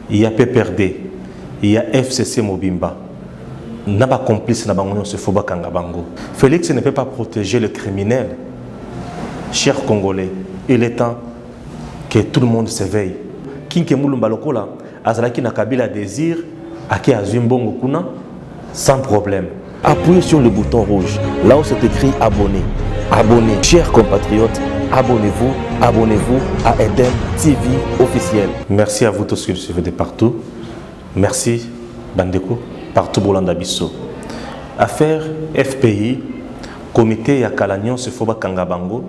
il y a PPRD, il y a FCC Mobimba. N'a pas complice na bango se foba kangabango. Félix ne peut pas protéger le criminel. Chers Congolais, il est temps que tout le monde s'éveille. Kinke mulumba lokola azalaki na Kabila désir ake azumbongo kuna sans problème. Appuyez sur le bouton rouge, là où c'est écrit abonner. Abonnez, chers compatriotes, abonnez-vous à Eden TV officiel. Merci à vous tous qui nous suivez de partout. Merci, Bandeko, partout Bolanda Bisso. Affaire FPI, comité ya Kalanyon se foba Kangabango,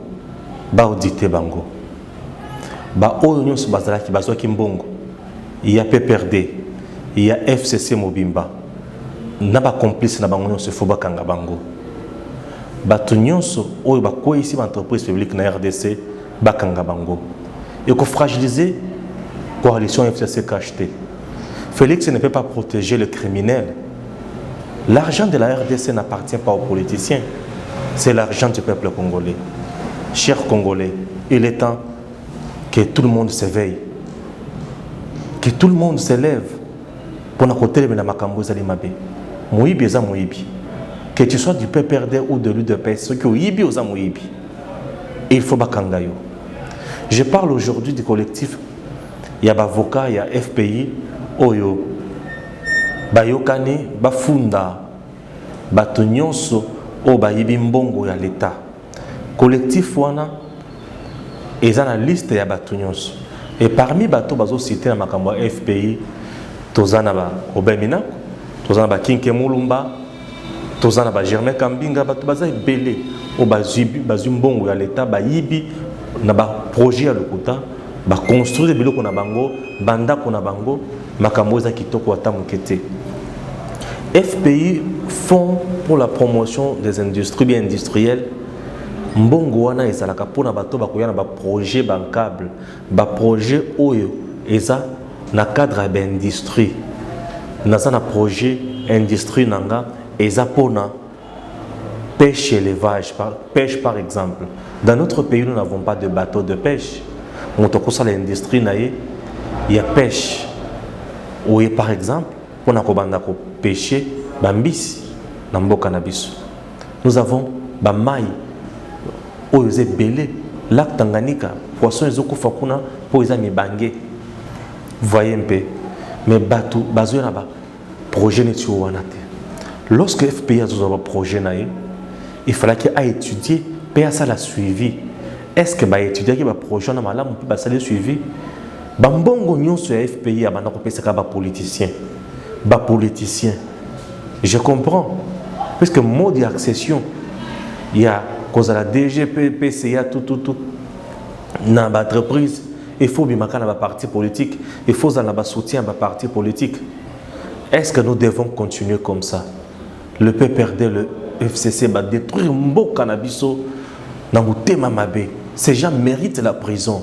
ba audité Bango. Ba Oyon se bazala ki bazwa Kimbongo. Il y a PPRD, il y a FCC Mobimba. Na ba complice na bango se foba Kangabango. Bato nyonso oyo bakoyi ici entreprise publique na RDC bakanga bango et ko fragiliser coalition FCC KHT. Félix ne peut pas protéger le criminel. L'argent de la RDC n'appartient pas aux politiciens, c'est l'argent du peuple congolais. Chers Congolais, il est temps que tout le monde s'éveille, que tout le monde se lève pour na kotelema na makambo ezali mabe. Moyibi eza moyibi. Que tu sois du PPRD ou de l'UDPS, ceux qui ont yibi aux amoyibi, il faut bakangayo. Je parle aujourd'hui du collectif. Il y a avocat, il y a FPI, Oyo, Bayokane, Bafunda, Batonyonso, O Bayibi Mbongo ya l'État. Collectif wana, et dans la liste il y a Batonyonso. Et parmi Bato Bazo cité na makambo FPI, Tozana ba Obemina, Tozana ba Kinke Mulumba. Tozana ba Germain Kambinga bato baza belé o bazumbongo ya l'État ba yibi na ba projet ya lokuta ba construire biloko na bango banda ko na bango makambo za kitoko ata mokete. FPI Fonds pour la promotion des industries bien industrielles mbongo wana ezalaka pona bato bakoya na ba projet bancable ba projet oyo eza na cadre d'industrie naza na projet industrie nanga et ça pour la pêche et élevage, pêche par exemple. Dans notre pays, nous n'avons pas de bateaux de pêche. L'industrie, il y a pêche. Ou par exemple, on a pêcher bambis dans le cannabis. Nous avons bamaï, oyo belé, lac Tanganyika, poisson ezoko fakuna pour les amis bangé. Voyez un peu, mais bateau, bazo na ba projet netu wanate. Lorsque FPI a un projet, il fallait qu'il ait étudié, PSA l'a suivi. Est-ce que bah étudier que projet na malam peut passer le suivi? Bambongo nyon sur FPI a maintenant coupé ça politicien. Ba politicien. Je comprends. Parce que mode d'accession, il y a cause à la DGP, PCA, tout. Dans l'entreprise, il faut bien marquer dans la parti politique, il faut dans la soutien à la parti politique. Est-ce que nous devons continuer comme ça? Le PPRD, le FCC va détruire Mbo Cannabiso dans le thème Mabé. Ces gens méritent la prison.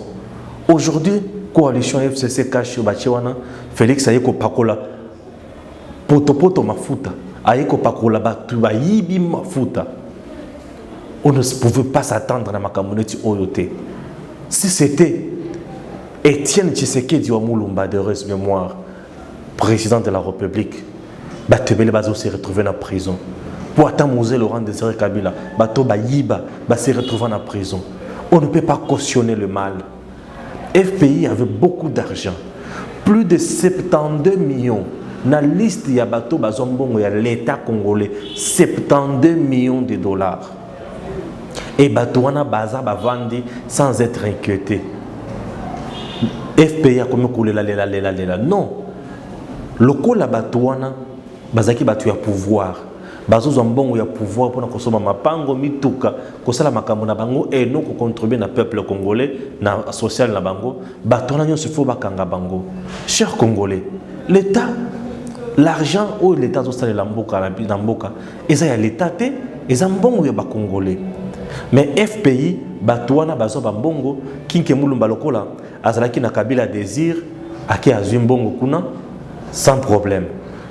Aujourd'hui, coalition FCC cache Bachiwana, Félix Ayeko Pakola, Poto Mafuta, Ayeko Pakola Batuba Yibi Mafuta. On ne pouvait pas s'attendre à ma communauté Oyote. Si c'était Étienne Tshisekedi Wamulumba de heureuse mémoire, président de la République, Batebele Bazo s'est retrouvé en prison. Pour attendre Laurent Désiré Kabila, Bato Bayiba s'est retrouvé en prison. On ne peut pas cautionner le mal. FPI avait beaucoup d'argent. Plus de 72 millions. Dans la liste, il y a Bato Bazombongo, il y a l'État congolais. 72 millions de dollars. Et Bato Wana Baza Bavandi sans être inquiété. FPI a comme coulé la. Non. Loko la Bato Wana. Bazaki batu ya pouvoir bazo zombongo ya pouvoir pour kosoma mapango mituka kosala makambo na bango et non ko contribuer na peuple congolais na social na bango bato na nyonso faut bakanga bango. Chers Congolais, l'État l'argent où l'État zosala la mboka na mboka eza ya l'État te eza mbongo ya ba Congolais. Mais FPI bato wana bazo ba mbongo kinke mulumba lokola azalaki na Kabila désir ake azwi mbongo kuna sans problème.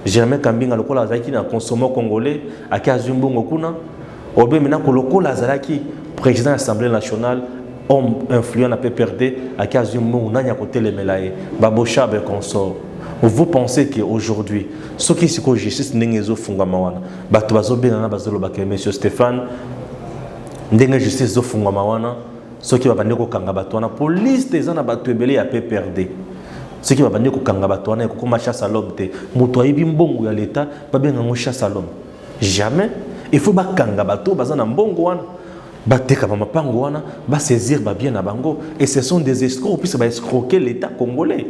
Germain Kambinga lokola azalaki na consommeur congolais aki azumbongo kuna obe mina ko lokola azalaki président de l'Assemblée nationale homme influent na PPRD aki azumbongo nanya ko telemela ye babocha be consort Vous pensez qu'aujourd'hui, ce qui est justice n'est pas fondamental. Bato bazo benana bazolo baké monsieur Stéphane, ndenge justice zo fondamental. Ce qui va venir au Kangabatouana, police des ans à batubélé à PPRD. Ce qui va venir au Kangabatouana, comme ma chasse à l'homme, Moutouaï bimbongo à l'État, pas bien en chasse à l'homme. Jamais. Il faut que Kangabato, bazan en bongoana, bateka mama pangoana, va saisir bien à bango. Et ce sont des escrocs, puisqu'ils vont escroquer l'État congolais.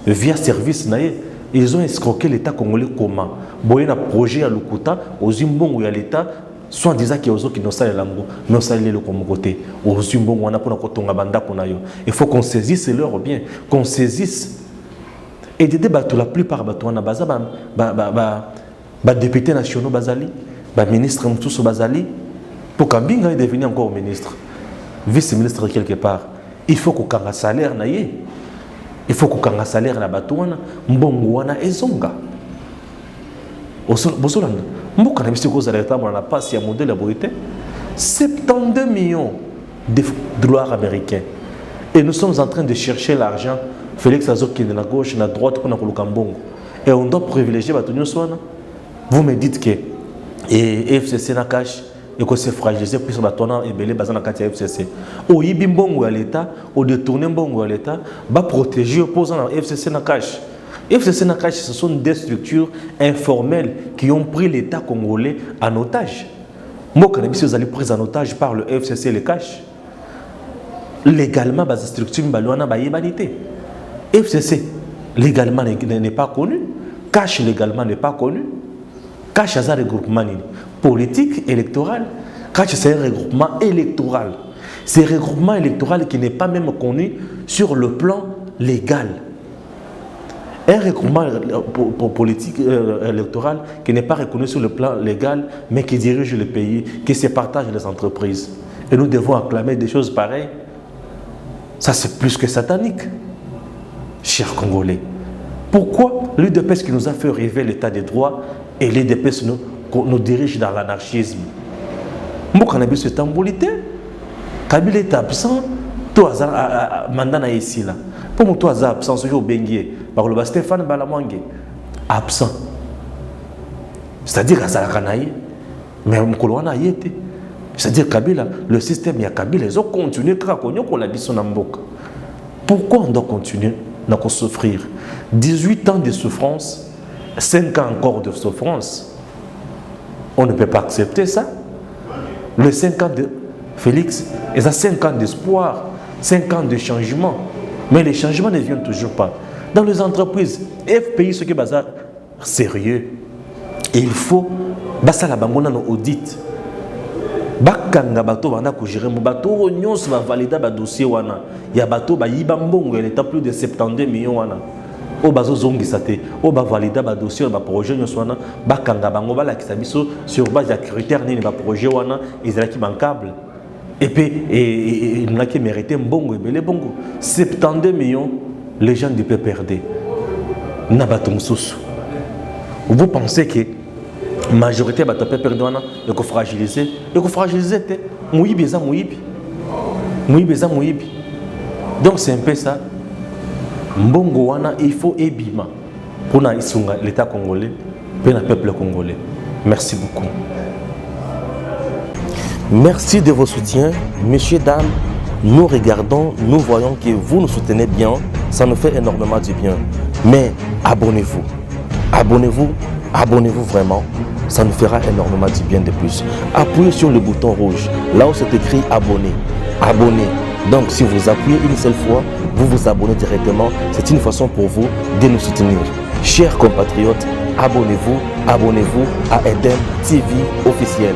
Via service naïe, ils ont escroqué l'État congolais comment? Boyé un projet à Lukuta, aux Zimbongo à l'État. Soit disant qu'il y a des gens qui n'ont pas le côté. Il faut qu'on saisisse leur bien, qu'on saisisse. Et des débats, la plupart des députés nationaux, ministres Bazali, pour qu'Ambinga devienne encore ministre, vice-ministre quelque part, il faut qu'on ait un salaire. Il faut qu'on ait un salaire à Batouana, Mbongouana et Zonga. Mboka na biso kozala eta na passe ya modèle abouité 72 millions de dollars américains et nous sommes en train de chercher l'argent Félix Azoki de la gauche et de la droite pour nakoluka mbongo et on doit privilégier batonyo swana. Vous me dites que FCC na cash et que c'est fragilisé puis batona et belé bazana kati ya FCC o yibi mbongo ya l'état o détourner mbongo ya l'état ba protéger opposant à FCC na cash. FCC Nakash, ce sont des structures informelles qui ont pris l'État congolais en otage. Moi, quand vous allez pris en otage par le FCC le cash, légalement, ces structures FCC, légalement, n'est pas connu. Cash, légalement, n'est pas connu. Cash, c'est un regroupement politique, électoral. Cash, c'est un regroupement électoral. C'est un regroupement électoral qui n'est pas même connu sur le plan légal. Un regroupement politique électoral qui n'est pas reconnu sur le plan légal, mais qui dirige le pays, qui se partage les entreprises. Et nous devons acclamer des choses pareilles. Ça, c'est plus que satanique, chers Congolais. Pourquoi l'UDPS qui nous a fait rêver l'état des droits et l'UDPS nous dirige dans l'anarchisme? Moi, quand je suis tamboulité, Kabila est absent, toi, mandana ici là. Pour moi, toi, absent, ce jour benguier. Par le Stéphane Balamwangue, absent. C'est-à-dire à Salakanaï, mais Mkoloana y était. C'est-à-dire Kabila, le système, il y a Kabila, ils ont continué, qu'on l'a dit son amboka. Pourquoi on doit continuer à souffrir? 18 ans de souffrance, 5 ans encore de souffrance. On ne peut pas accepter ça. Les 5 ans de Félix, ils ont 5 ans d'espoir, 5 ans de changement. Mais les changements ne viennent toujours pas. Dans les entreprises, FPI, ce qui est bazar, sérieux. Et il faut, basa la bangona no audit. Bakanga bato bana ko gérer mo bato nyos va valider ba dossier wana. Ya bato ba yiba mbongo elle est plus de 72 millions wana. O bazo zongi sate, o ba valider ba dossier ba projet nyos wana, bakanga bango ba la kisabiso sur base de critères ni ba projet wana, ezalaki bancable. Et puis il n'a qui mérité mbongo et belé bongo. 72 millions les gens du PPRD. Vous pensez que la majorité de PPRD est fragilisée? Donc c'est un peu ça. Mbongo wana il faut ebima pour l'État congolais, pour le peuple congolais. Merci beaucoup. Merci de vos soutiens, messieurs, dames. Nous regardons, nous voyons que vous nous soutenez bien, ça nous fait énormément du bien. Mais abonnez-vous, abonnez-vous, abonnez-vous vraiment, ça nous fera énormément du bien de plus. Appuyez sur le bouton rouge, là où c'est écrit abonner, abonnez. Donc si vous appuyez une seule fois, vous vous abonnez directement, c'est une façon pour vous de nous soutenir. Chers compatriotes, abonnez-vous, abonnez-vous à Edem TV officiel.